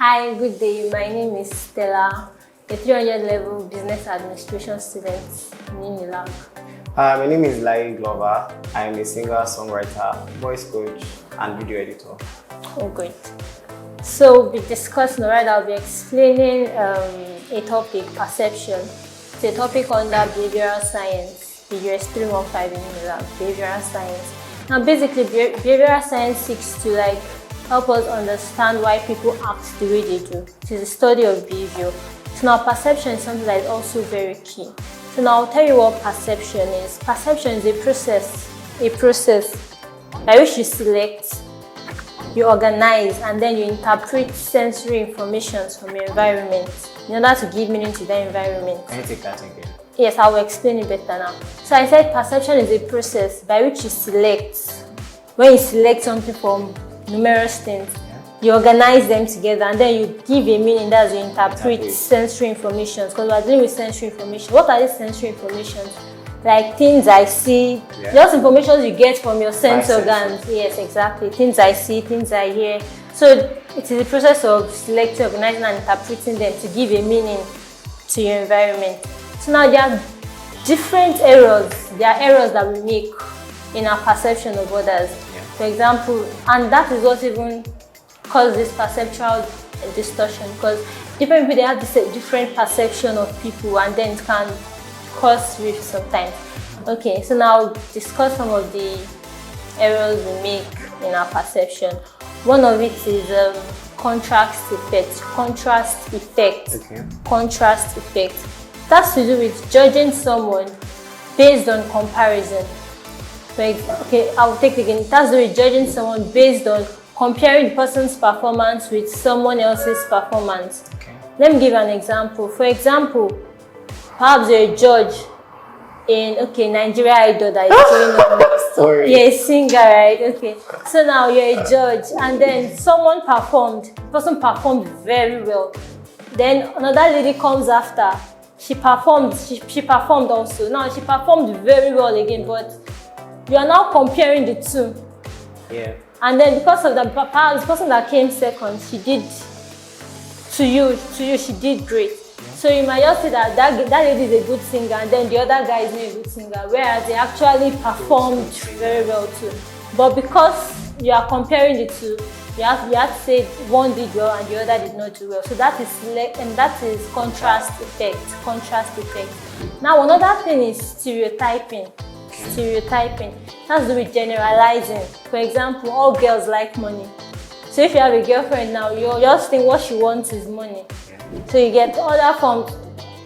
Hi, good day. My name is Stella, a 300 level business administration student in Unilag. My name is Layi Glover. I am a singer, songwriter, voice coach, and video editor. Oh, great. So we'll be discussing, right? I'll be explaining a topic, perception. It's a topic under behavioral science, BUS 315 in Unilag, behavioral science. Now, basically, behavioral science seeks to help us understand why people act the way they do. It is a study of behavior. So now perception is something that is also very key. So now I'll tell you what perception is. Perception is a process by which you select, you organize, and then you interpret sensory information from your environment in order to give meaning to that environment. Can you take that again? Yes, I will explain it better now. So I said perception is a process by which you select. When you select something from numerous things, you organize them together and then you give a meaning, that's you interpret sensory information. Because we are dealing with sensory information. What are these sensory information? Like things I see, just information you get from your sense organs. Yes, exactly. Things I see, things I hear. So it is a process of selecting, organizing, and interpreting them to give a meaning to your environment. So now there are different errors. There are errors that we make in our perception of others. For example, and that is what even causes this perceptual distortion, because different people, they have this different perception of people, and then it can cause rift sometimes. Okay, so now discuss some of the errors we make in our perception. One of it is contrast effect. Contrast effect. Okay. Contrast effect. That's to do with judging someone based on comparison. Okay, I'll take it again. It has to do with judging someone based on comparing the person's performance with someone else's performance. Okay. Let me give an example. For example, perhaps you're a judge in Nigeria Idol that is going on next. Sorry. You're a singer, right? Okay. So now you're a judge, and then someone performed. The person performed very well. Then another lady comes after. She performed. She performed also. Now she performed very well again, but you are now comparing the two. Yeah. And then because of the person that came second, she did to you, she did great. So you might just say that lady is a good singer, and then the other guy is not a good singer, whereas they actually performed very well too. But because you are comparing the two, you have to say one did well and the other did not do well. So that is contrast effect. Contrast effect. Now another thing is stereotyping. Stereotyping. That's to do with generalizing. For example, all girls like money. So if you have a girlfriend now, you just think what she wants is money. So you get other forms.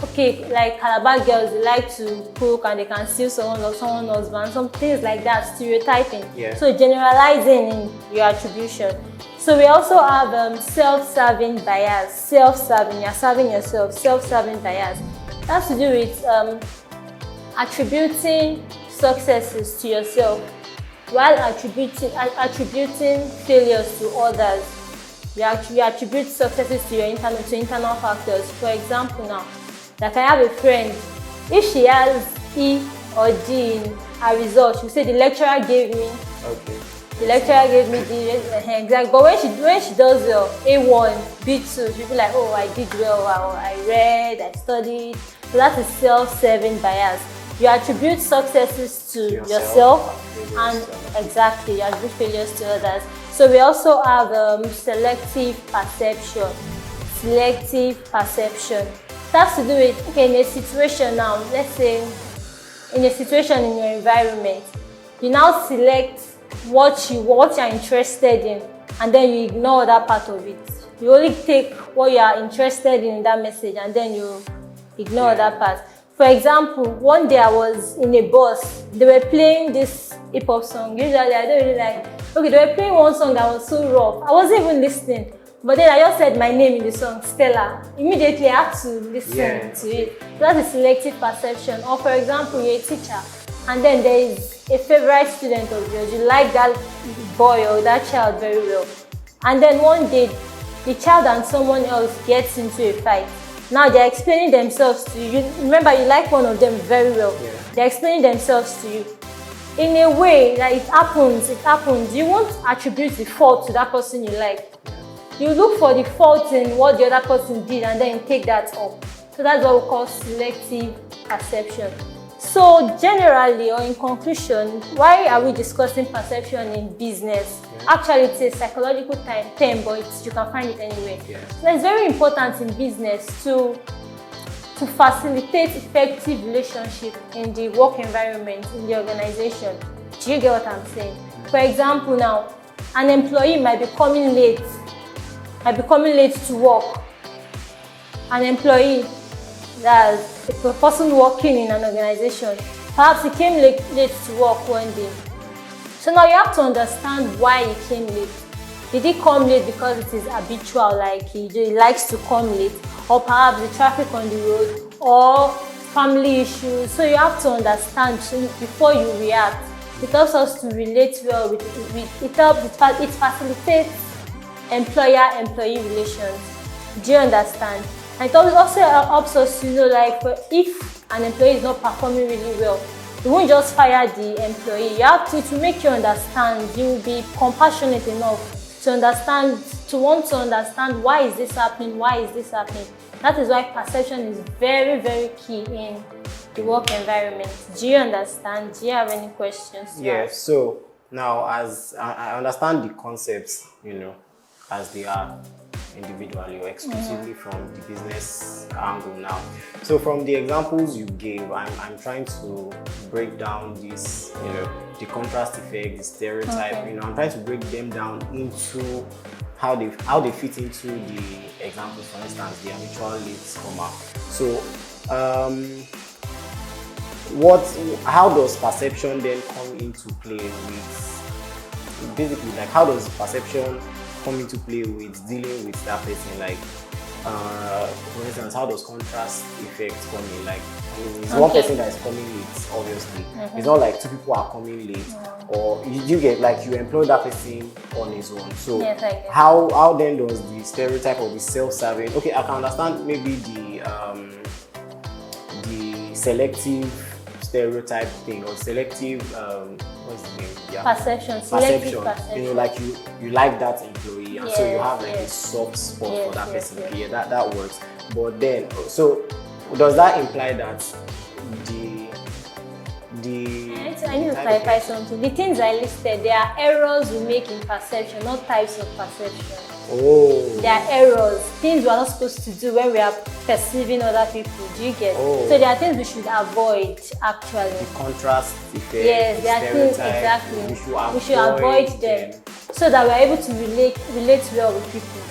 Okay, like Calabar girls, they like to cook and they can steal someone's husband, some things like that. Stereotyping. Yeah. So generalizing in your attribution. So we also have self-serving bias. Self-serving, you're serving yourself. Self-serving bias. That's to do with attributing successes to yourself while attributing failures to others. You attribute successes to your internal factors. For example, now, like I have a friend, if she has E or D in her results, she will say the lecturer gave me. Okay. The lecturer gave me the exact. But when she does well, A1, B2, she'll be like, oh, I did well. I read, I studied. So that is self-serving bias. You attribute successes to yourself and exactly, you attribute failures to others. So we also have selective perception. Selective perception. That's to do with, in a situation now, let's say in a situation in your environment, you now select what you're interested in, and then you ignore that part of it. You only take what you are interested in that message, and then you ignore that part. For example, one day I was in a bus. They were playing this hip-hop song. Usually I don't really like. Okay, they were playing one song that was so rough. I wasn't even listening. But then I just said my name in the song, Stella. Immediately I had to listen to it. So that's a selective perception. Or for example, you're a teacher, and then there is a favorite student of yours. You like that boy or that child very well. And then one day, the child and someone else gets into a fight. Now they're explaining themselves to you. Remember, you like one of them very well. They're explaining themselves to you. In a way, that it happens. You won't attribute the fault to that person you like. you look for the fault in what the other person did and then take that up. So that's what we call selective perception. So generally, or in conclusion, why are we discussing perception in business? Actually, it's a psychological term, but you can find it anywhere. So it's very important in business to facilitate effective relationship in the work environment, in the organization. Do you get what I'm saying? For example, now, an employee might be coming late to work. An employee, that's a person working in an organization, perhaps he came late to work one day. So now you have to understand why he came late. Did he come late because it is habitual, like he likes to come late, or perhaps the traffic on the road, or family issues? So you have to understand before you react. It helps us to relate well with it facilitates employer-employee relations. Do you understand? And it also helps us to know, like, if an employee is not performing really well, you won't just fire the employee. You have to make you understand. You will be compassionate enough to understand, to want to understand why is this happening, why is this happening. That is why perception is very, very key in the work environment. Do you understand? Do you have any questions? Yeah, so now as I understand the concepts, as they are individually or exclusively from the business angle now. So from the examples you gave, I'm trying to break down this, the contrast effect, the stereotype, I'm trying to break them down into how they fit into the examples. For instance, the habitual late comer. So how does perception then come into play with, basically, like, how does perception come into play with dealing with that person? Like, for instance, how does contrast effect come in? Like, it's one person that is coming late, obviously. It's not like two people are coming late, or you get, like, you employ that person on his own. So how then does the stereotype or the self-serving? Okay, I can understand maybe the selective stereotype thing, or selective what's the name? Yeah. Perception. Like you like that employee, and so you have like a soft spot for that person. Okay, that works. But then, so does that imply that I need to clarify something. The things I listed, there are errors we make in perception, not types of perception. Oh. There are errors, things we're not supposed to do when we are perceiving other people. Do you get? So there are things we should avoid, actually. The contrast effect. Yes, there are things, exactly. We should avoid them so that we're able to relate well with people.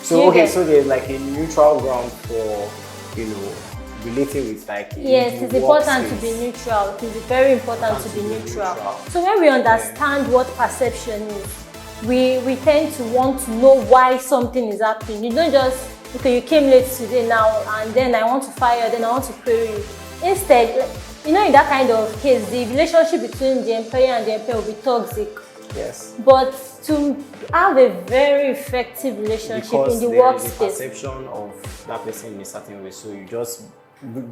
So so there's like a neutral ground for relating with, like, yes, it's important to be neutral. It is very important to be neutral. So when we understand what perception is, we tend to want to know why something is happening. You don't just, okay, you came late today now, and then I want to fire, then I want to query you. Instead, in that kind of case, the relationship between the employer and the employee will be toxic. Yes. But to have a very effective relationship in the workspace, there is a perception of that person in a certain way, so you just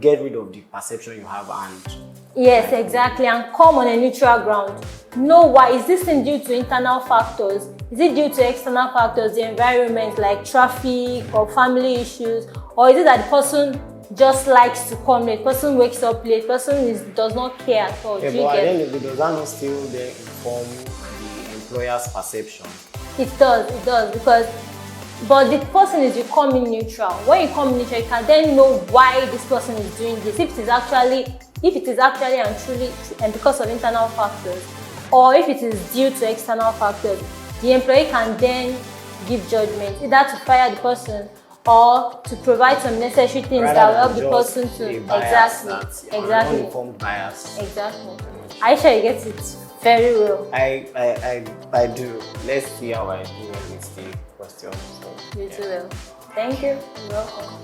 get rid of the perception you have and yes, exactly, and come on a neutral ground. Know why. Is this thing due to internal factors? Is it due to external factors, the environment, like traffic or family issues? Or is it that the person just likes to come late, person wakes up late, person does not care at all? Yeah, but at the end of the day, does that not still then inform the employer's perception? It does, because but the person is, you come in neutral. When you come in neutral, you can then know why this person is doing this. If it is actually and truly and because of internal factors, or if it is due to external factors, the employee can then give judgment, either to fire the person or to provide some necessary things that will help the person to exactly uninformed bias. Exactly. Aisha, you get it very well. I do. Let's see how I do with the question. So, you do well. Thank you. You're welcome.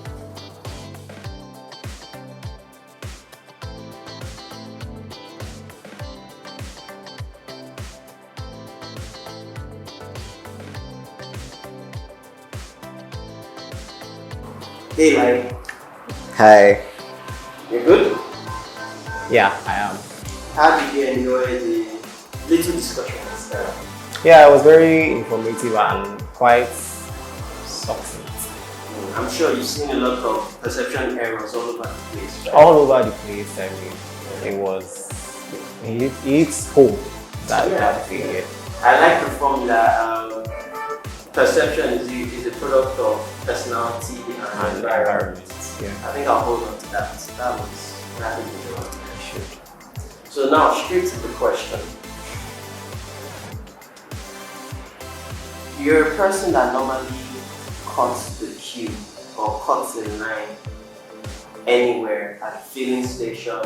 Hey, Layi. Hi. You good? Yeah, I am. How did you enjoy the little discussions? Yeah, it was very informative and quite succinct. I'm sure you've seen a lot of perception errors all over the place, right? All over the place. I mean, it's home. That thing. Yeah. I like the formula. Perception is a product of personality and environment. Yeah. I think I'll hold on to that. That was that is the one. I should. So now straight to the question. You're a person that normally cuts the queue or cuts in line anywhere at a filling station,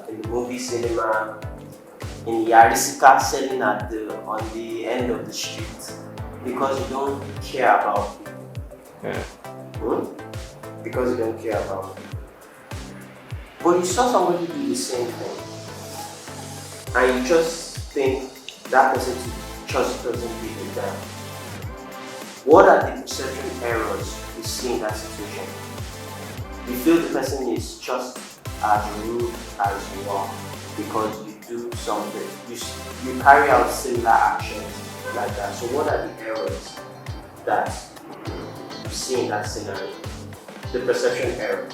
in the movie cinema, in the Arisika selling on the end of the street, because you don't care about people. Yeah. Because you don't care about people. But you saw somebody do the same thing, and you just think that person just doesn't give a damn. What are the perception errors you see in that situation? You feel the person is just as rude as you are because you do something, you carry out similar actions like that. So what are the errors that you see in that scenario? The perception error.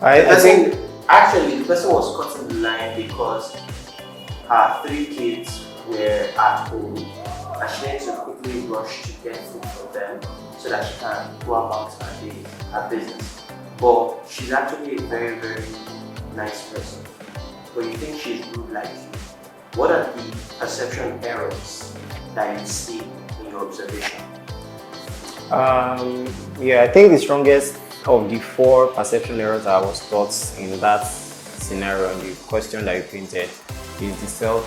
I think Actually, the person was cutting the line because her 3 kids were at home and she needed to quickly rush to get food for them so that she can go about her day, her business. But she's actually a very, very nice person. But you think she's rude like you. What are the perception errors that you see in your observation? Yeah, I think the strongest of the 4 perception errors I was taught in that scenario, the question that you painted, is the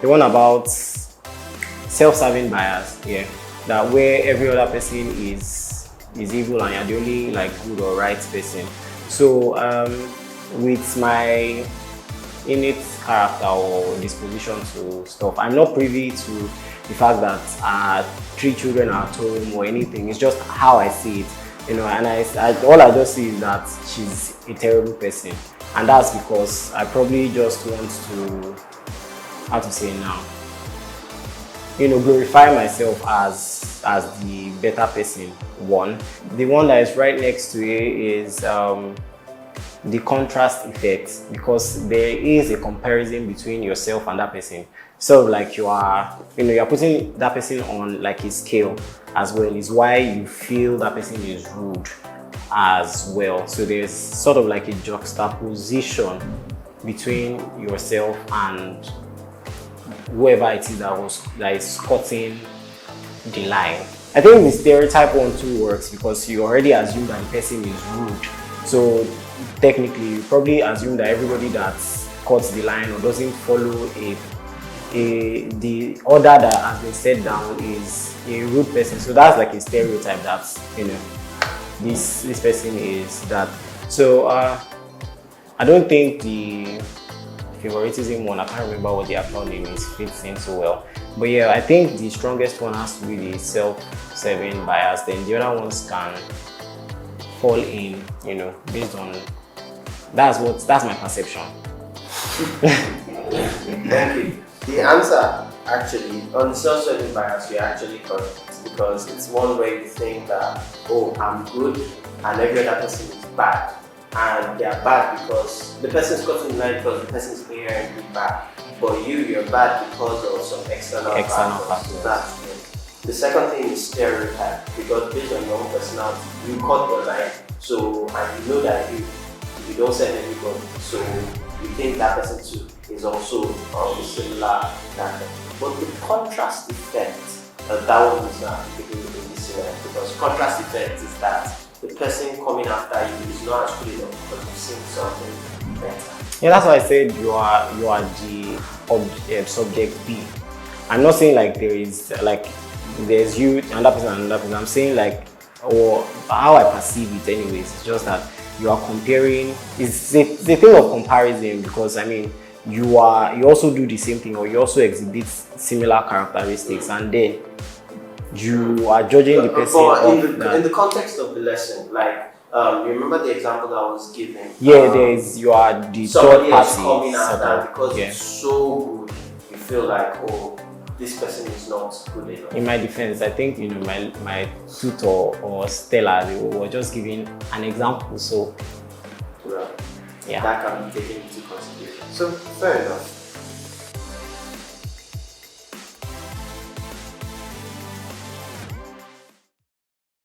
one about self-serving bias. Yeah, that where every other person is evil and you're the only like good or right person. So with my innate character or disposition to stuff, I'm not privy to the fact that 3 children are at home or anything. It's just how I see it, and all I just see is that she's a terrible person, and that's because I probably just want to, how to say now, glorify myself as the better person. One, the one that is right next to it is the contrast effect, because there is a comparison between yourself and that person. So like you're putting that person on like a scale as well, is why you feel that person is rude as well. So there's sort of like a juxtaposition between yourself and whoever it is that is cutting the line. I think the stereotype one too works because you already assume that the person is rude. So technically, you probably assume that everybody that cuts the line or doesn't follow the order that has been set down is a rude person. So that's like a stereotype that this person is that. So I don't think the favoritism one, I can't remember what the actual name is, fits in so well. But yeah, I think the strongest one has to be the self-serving bias. Then the other ones can fall in, based on that's my perception. Thank you. The answer actually on self-serving bias, you're actually correct, because it's one way you think that, oh, I'm good and every other person is bad, and they are bad because the person is cutting the line because the person is inherently bad, but you're bad because of some external factors. That's good. The second thing is stereotype, because based on your own personality, you cut the line. So, and you know that if you don't send anybody, so you think that person too is also of a similar character. But the contrast effect, that one is not applicable in this scenario, because contrast effect is that the person coming after you is not as good enough because you've seen something better. Yeah, that's why I said you are the subject B. I'm not saying like there's you and that person and another person. I'm saying like, or how I perceive it anyways. It's just that you are comparing. It's the thing of comparison, because I mean you also do the same thing, or you also exhibit similar characteristics, and then you are judging the person. But in the context of the lesson, like you remember the example that I was given? Yeah, you are the third party coming after because it's so good. You feel like, oh, this person is not good enough. In my defense, I think my tutor or Stella, they were just giving an example. So Well, yeah, that can be taken into consideration. So fair enough.